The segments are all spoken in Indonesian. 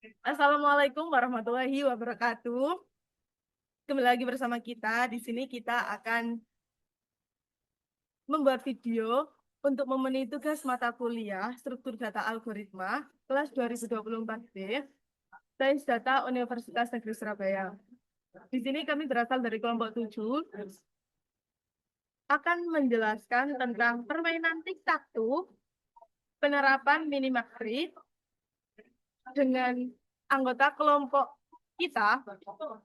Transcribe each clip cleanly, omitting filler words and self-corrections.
Assalamualaikum warahmatullahi wabarakatuh. Kembali lagi bersama kita. Di sini kita akan membuat video untuk memenuhi tugas mata kuliah Struktur Data Algoritma kelas 2024B Sains Data Universitas Negeri Surabaya. Di sini kami berasal dari kelompok 7 akan menjelaskan tentang permainan tic-tac-toe, penerapan minimax dengan anggota kelompok kita.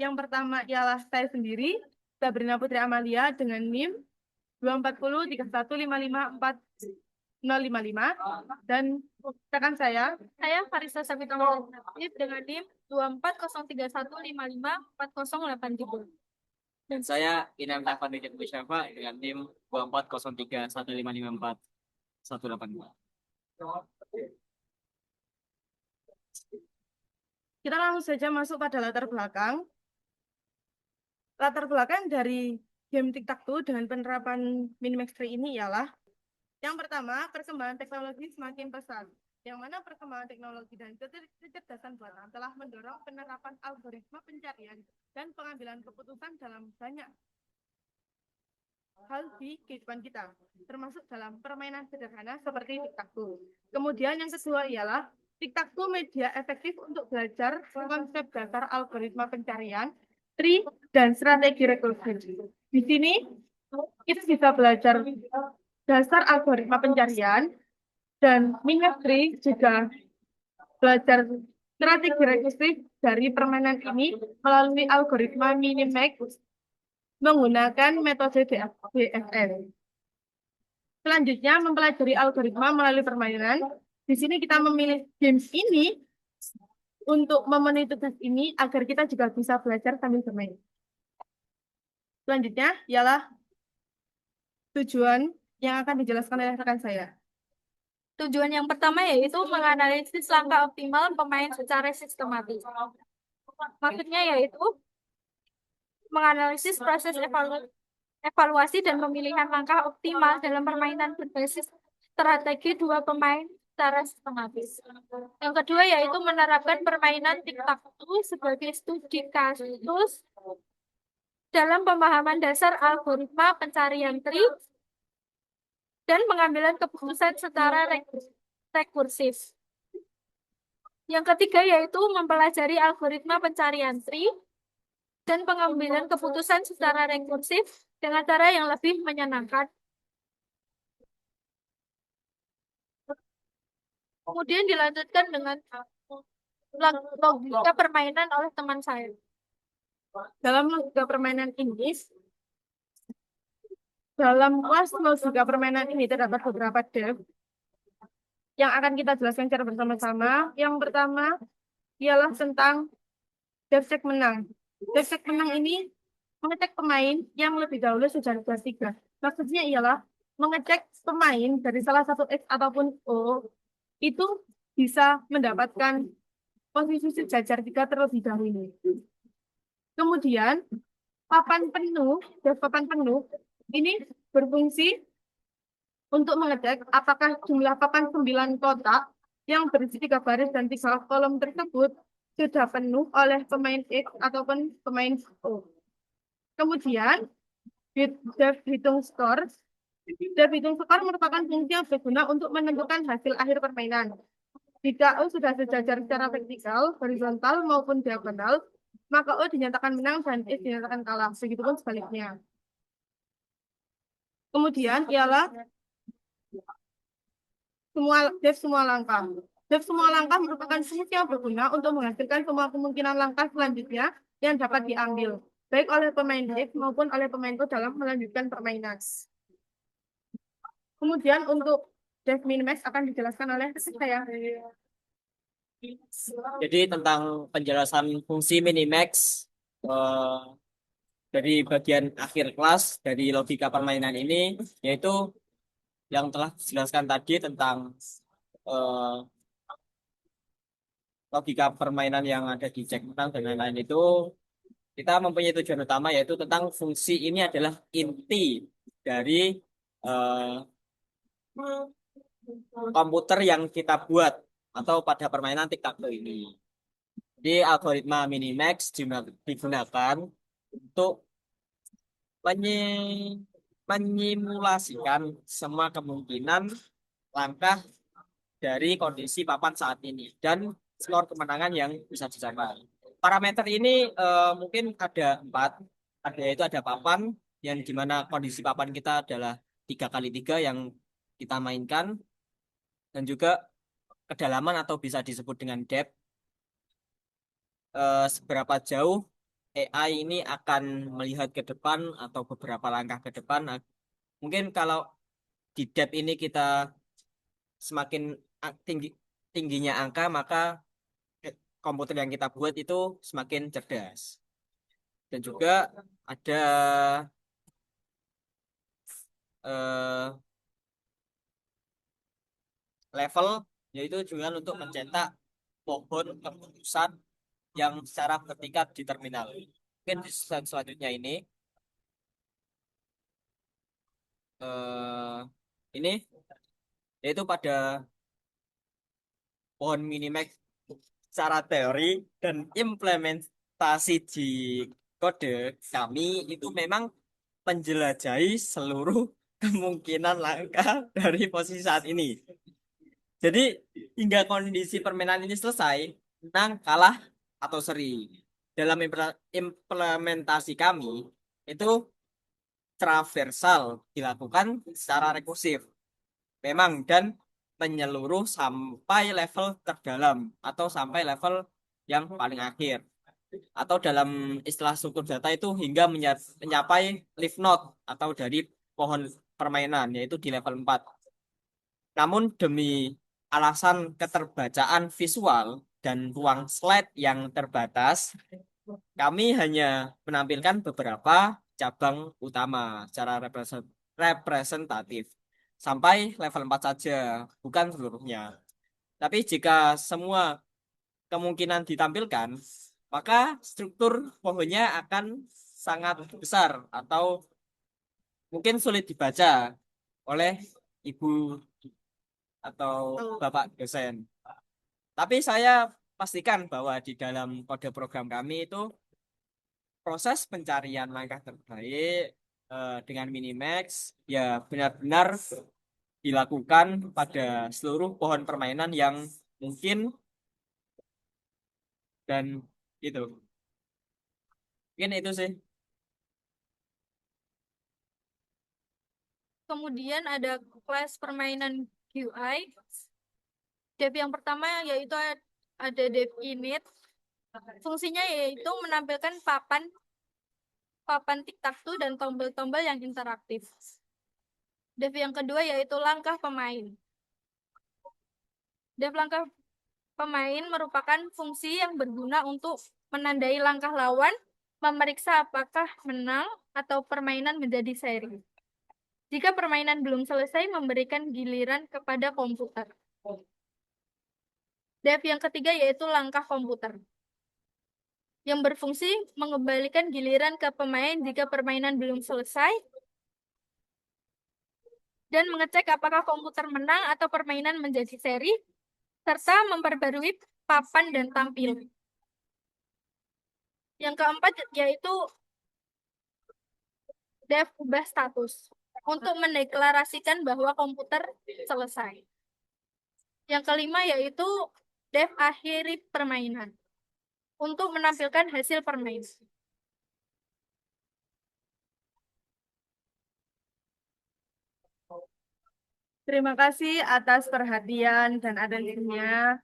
Yang pertama ialah saya sendiri, Sabrina Putri Amalia dengan NIM 24031554055 dan rekan Saya Farisa Sabita Maulid dengan NIM 24031554083. Dan saya Inam Tafan Rijat Musyafa dengan NIM 240315554 kita langsung saja masuk pada latar belakang. Latar belakang dari game tic-tac-toe dengan penerapan Minimax Tree ini ialah yang pertama, perkembangan teknologi semakin pesat, yang mana perkembangan teknologi dan kecerdasan buatan telah mendorong penerapan algoritma pencarian dan pengambilan keputusan dalam banyak hal di kehidupan kita, termasuk dalam permainan sederhana seperti tic-tac-toe. Kemudian yang kedua ialah tic-tac-toe media efektif untuk belajar konsep dasar algoritma pencarian, tree, dan strategi rekursi. Di sini kita bisa belajar dasar algoritma pencarian dan Minimax Tree juga belajar strategi rekursif dari permainan ini melalui algoritma Minimax menggunakan metode DFS. Selanjutnya mempelajari algoritma melalui permainan. Di sini kita memilih games ini untuk memenuhi tugas ini agar kita juga bisa belajar sambil bermain. Selanjutnya ialah tujuan yang akan dijelaskan oleh rekan saya. Tujuan yang pertama yaitu menganalisis langkah optimal pemain secara sistematis. Maksudnya yaitu menganalisis proses evaluasi dan pemilihan langkah optimal dalam permainan berbasis strategi dua pemain secara sistematis. Yang kedua yaitu menerapkan permainan tic-tac-toe sebagai studi kasus dalam pemahaman dasar algoritma pencarian tree dan pengambilan keputusan secara rekursif. Yang ketiga yaitu mempelajari algoritma pencarian tree dan pengambilan keputusan secara rekursif dengan cara yang lebih menyenangkan. Kemudian dilanjutkan dengan logika permainan oleh teman saya. Dalam logika permainan ini, dalam kelas logika permainan ini terdapat beberapa dev yang akan kita jelaskan secara bersama-sama. Yang pertama ialah tentang dev cek menang. Dev cek menang ini mengecek pemain yang lebih dahulu sejak kelas 3. Maksudnya ialah mengecek pemain dari salah satu X ataupun O itu bisa mendapatkan posisi sejajar 3 terlebih dahulu. Kemudian papan penuh ini berfungsi untuk mengecek apakah jumlah papan 9 kotak yang berisi 3 baris dan 3 kolom tersebut sudah penuh oleh pemain X ataupun pemain O. Kemudian, dev hitung skor. Dev hitung skor merupakan fungsi yang berguna untuk menentukan hasil akhir permainan. Jika O sudah sejajar secara vertikal, horizontal maupun diagonal, maka O dinyatakan menang dan X dinyatakan kalah. Begitupun sebaliknya. Kemudian ialah semua langkah. Dev semua langkah merupakan fungsi yang berguna untuk menghasilkan semua kemungkinan langkah selanjutnya yang dapat diambil, baik oleh pemain X maupun oleh pemain O dalam melanjutkan permainan. Kemudian untuk dev minimax akan dijelaskan oleh saya. Jadi tentang penjelasan fungsi minimax eh, dari bagian akhir kelas dari logika permainan ini, yaitu yang telah dijelaskan tadi tentang eh, logika permainan yang ada di cek menang dan lain-lain itu, kita mempunyai tujuan utama yaitu tentang fungsi ini adalah inti dari eh, komputer yang kita buat atau pada permainan tic-tac-toe ini. Jadi algoritma Minimax digunakan untuk menyi- menyimulasikan semua kemungkinan langkah dari kondisi papan saat ini dan skor kemenangan yang bisa dicapai. Parameter ini mungkin ada 4, yaitu ada papan yang dimana kondisi papan kita adalah 3x3 yang kita mainkan, dan juga kedalaman atau bisa disebut dengan depth, seberapa jauh AI ini akan melihat ke depan atau beberapa langkah ke depan. Mungkin kalau di depth ini kita semakin tingginya angka, maka komputer yang kita buat itu semakin cerdas. Dan juga ada eh, level, yaitu juga untuk mencetak pohon keputusan yang secara bertingkat di terminal. Mungkin di slide selanjutnya eh, ini yaitu pada pohon Minimax secara teori dan implementasi di kode kami itu memang menjelajahi seluruh kemungkinan langkah dari posisi saat ini. Jadi hingga kondisi permainan ini selesai, menang, kalah, atau seri. Dalam implementasi kami itu traversal dilakukan secara rekursif, memang, dan menyeluruh sampai level terdalam atau sampai level yang paling akhir. Atau dalam istilah struktur data itu hingga mencapai leaf node atau dari pohon permainan, yaitu di level 4. Namun demi alasan keterbacaan visual dan ruang slide yang terbatas, kami hanya menampilkan beberapa cabang utama secara representatif sampai level 4 saja, bukan seluruhnya. Tapi jika semua kemungkinan ditampilkan, maka struktur pohonnya akan sangat besar atau mungkin sulit dibaca oleh ibu atau bapak dosen. Tapi saya pastikan bahwa di dalam kode program kami itu proses pencarian langkah terbaik dengan Minimax ya benar-benar dilakukan pada seluruh pohon permainan yang mungkin, dan itu mungkin itu sih. Kemudian ada kelas permainan QI. Dev yang pertama yaitu ada dev init. Fungsinya yaitu menampilkan papan tic-tac-toe dan tombol-tombol yang interaktif. Dev yang kedua yaitu langkah pemain. Dev langkah pemain merupakan fungsi yang berguna untuk menandai langkah lawan, memeriksa apakah menang atau permainan menjadi seri. Jika permainan belum selesai, memberikan giliran kepada komputer. Dev yang ketiga yaitu langkah komputer, yang berfungsi mengembalikan giliran ke pemain jika permainan belum selesai, dan mengecek apakah komputer menang atau permainan menjadi seri, serta memperbarui papan dan tampil. Yang keempat yaitu dev ubah status, untuk mendeklarasikan bahwa komputer selesai. Yang kelima yaitu dev akhiri permainan, untuk menampilkan hasil permainan. Terima kasih atas perhatian dan atensinya.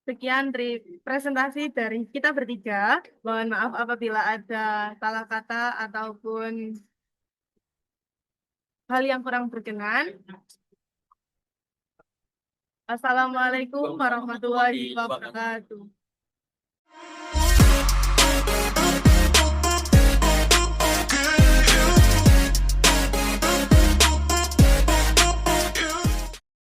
Sekian presentasi dari kita bertiga. Mohon maaf apabila ada salah kata ataupun hal yang kurang berkenan. Assalamualaikum warahmatullahi wabarakatuh.